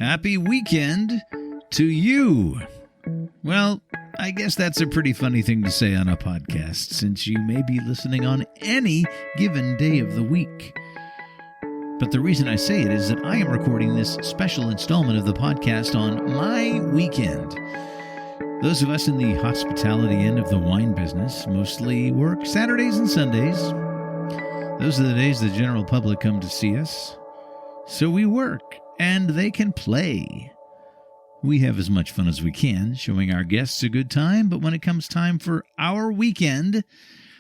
Happy weekend to you. Well, I guess that's a pretty funny thing to say on a podcast, since you may be listening on any given day of the week. But the reason I say it is that I am recording this special installment of the podcast on my weekend. Those of us in the hospitality end of the wine business mostly work Saturdays and Sundays. Those are the days the general public come to see us. So we work, and they can play. We have as much fun as we can, showing our guests a good time, but when it comes time for our weekend,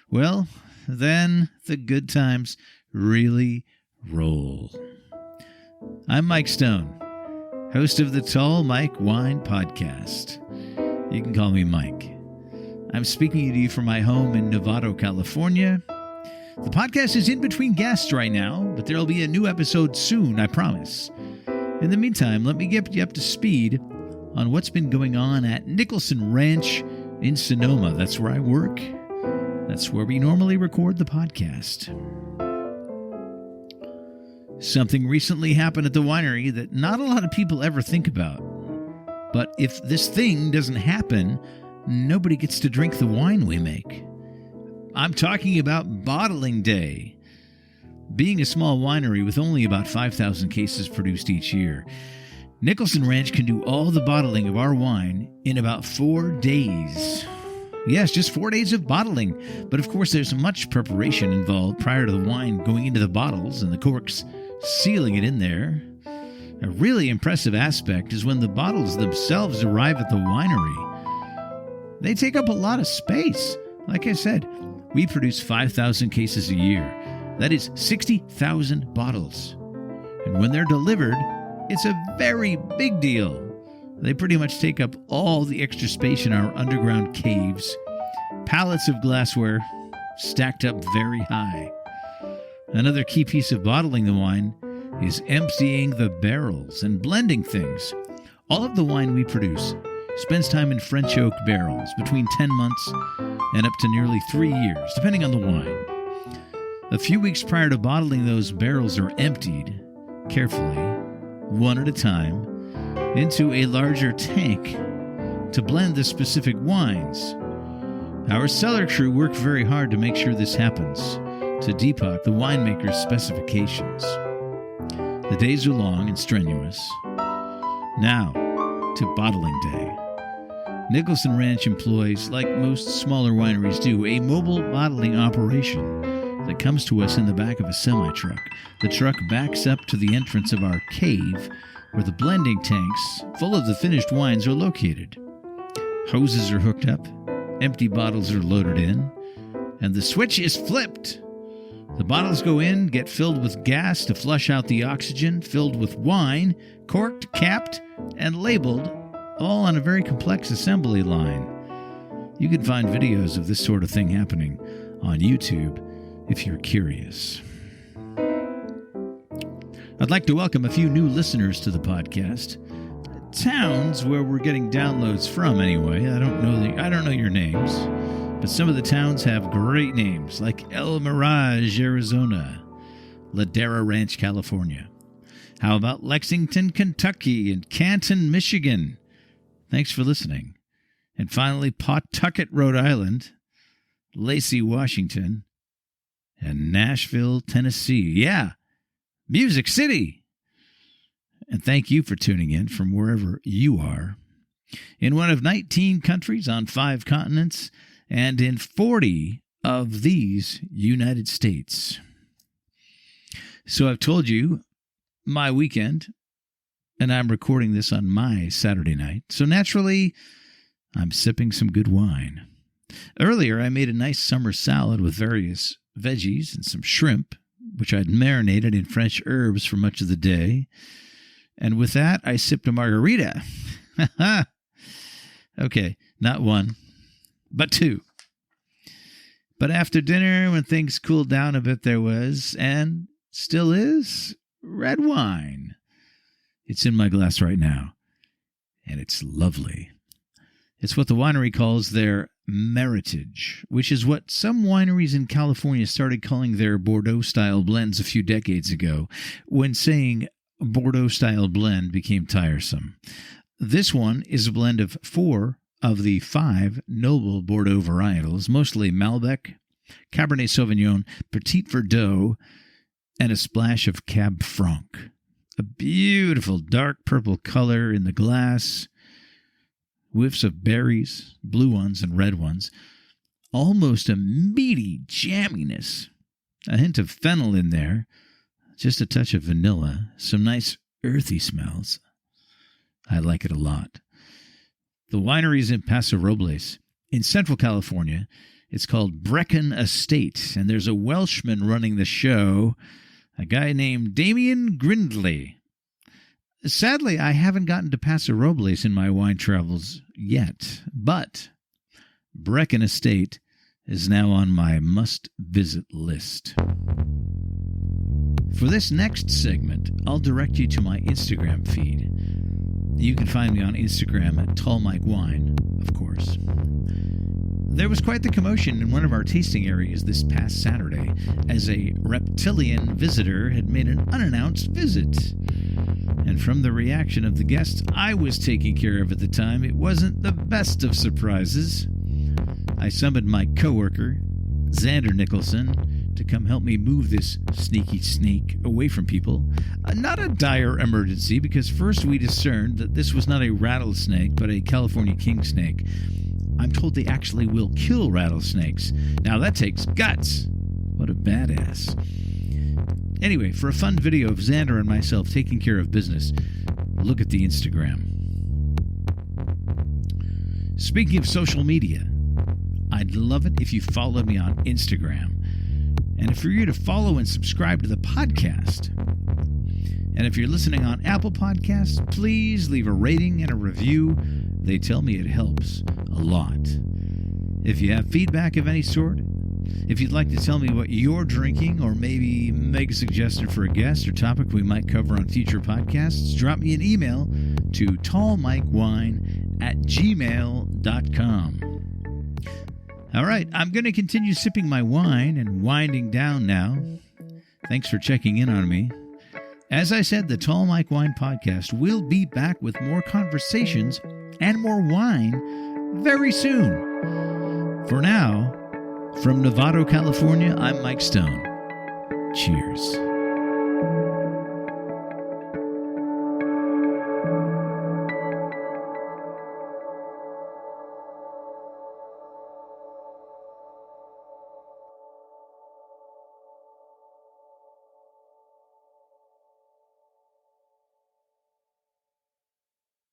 well, then the good times really roll. I'm Mike Stone, host of the Tall Mike Wine Podcast. You can call me Mike. I'm speaking to you from my home in Novato, California. The podcast is in between guests right now, but there'll be a new episode soon, I promise. In the meantime, let me get you up to speed on what's been going on at Nicholson Ranch in Sonoma. That's where I work. That's where we normally record the podcast. Something recently happened at the winery that not a lot of people ever think about. But if this thing doesn't happen, nobody gets to drink the wine we make. I'm talking about bottling day. Being a small winery with only about 5,000 cases produced each year, Nicholson Ranch can do all the bottling of our wine in about 4 days. Yes, just 4 days of bottling. But of course, there's much preparation involved prior to the wine going into the bottles and the corks sealing it in there. A really impressive aspect is when the bottles themselves arrive at the winery. They take up a lot of space. Like I said, we produce 5,000 cases a year. That is 60,000 bottles. And when they're delivered, it's a very big deal. They pretty much take up all the extra space in our underground caves. Pallets of glassware stacked up very high. Another key piece of bottling the wine is emptying the barrels and blending things. All of the wine we produce spends time in French oak barrels, between 10 months and up to nearly 3 years, depending on the wine. A few weeks prior to bottling, those barrels are emptied carefully, one at a time, into a larger tank to blend the specific wines. Our cellar crew work very hard to make sure this happens, to depot the winemaker's specifications. The days are long and strenuous. Now, to bottling day. Nicholson Ranch employs, like most smaller wineries do, a mobile bottling operation that comes to us in the back of a semi-truck. The truck backs up to the entrance of our cave, where the blending tanks full of the finished wines are located. Hoses are hooked up, empty bottles are loaded in, and the switch is flipped. The bottles go in, get filled with gas to flush out the oxygen, filled with wine, corked, capped, and labeled, all on a very complex assembly line. You can find videos of this sort of thing happening on YouTube if you're curious. I'd like to welcome a few new listeners to the podcast. Towns where we're getting downloads from, anyway. I don't know your names, but some of the towns have great names, like El Mirage, Arizona, Ladera Ranch, California. How about Lexington, Kentucky, and Canton, Michigan? Thanks for listening. And finally, Pawtucket, Rhode Island, Lacey, Washington, and Nashville, Tennessee. Yeah, Music City. And thank you for tuning in from wherever you are. In one of 19 countries on 5 continents and in 40 of these United States. So I've told you my weekend, and I'm recording this on my Saturday night. So naturally, I'm sipping some good wine. Earlier, I made a nice summer salad with various veggies and some shrimp, which I'd marinated in French herbs for much of the day. And with that, I sipped a margarita. Okay, not one, but 2. But after dinner, when things cooled down a bit, there was, and still is, red wine. It's in my glass right now, and it's lovely. It's what the winery calls their Meritage, which is what some wineries in California started calling their Bordeaux-style blends a few decades ago, when saying Bordeaux-style blend became tiresome. This one is a blend of 4 of the 5 noble Bordeaux varietals, mostly Malbec, Cabernet Sauvignon, Petit Verdot, and a splash of Cab Franc. A beautiful dark purple color in the glass, whiffs of berries, blue ones and red ones, almost a meaty jamminess, a hint of fennel in there, just a touch of vanilla, some nice earthy smells. I like it a lot. The winery is in Paso, Robles, in Central California. It's called Brecon Estate, and there's a Welshman running the show, a guy named Damien Grindley. Sadly, I haven't gotten to Paso Robles in my wine travels yet, but Brecon Estate is now on my must-visit list. For this next segment, I'll direct you to my Instagram feed. You can find me on Instagram at TallMikeWine, of course. There was quite the commotion in one of our tasting areas this past Saturday, as a reptilian visitor had made an unannounced visit. And from the reaction of the guests I was taking care of at the time, it wasn't the best of surprises. I summoned my coworker, Xander Nicholson, to come help me move this sneaky snake away from people. Not a dire emergency, because first we discerned that this was not a rattlesnake, but a California king snake. I'm told they actually will kill rattlesnakes. Now that takes guts. What a badass. Anyway, for a fun video of Xander and myself taking care of business, look at the Instagram. Speaking of social media, I'd love it if you followed me on Instagram. And if you're here to follow and subscribe to the podcast. And if you're listening on Apple Podcasts, please leave a rating and a review. They tell me it helps a lot. If you have feedback of any sort, if you'd like to tell me what you're drinking, or maybe make a suggestion for a guest or topic we might cover on future podcasts, drop me an email to tallmikewine@gmail.com. All right, I'm going to continue sipping my wine and winding down now. Thanks for checking in on me. As I said, the Tall Mike Wine Podcast will be back with more conversations and more wine very soon. For now, from Novato, California, I'm Mike Stone. Cheers.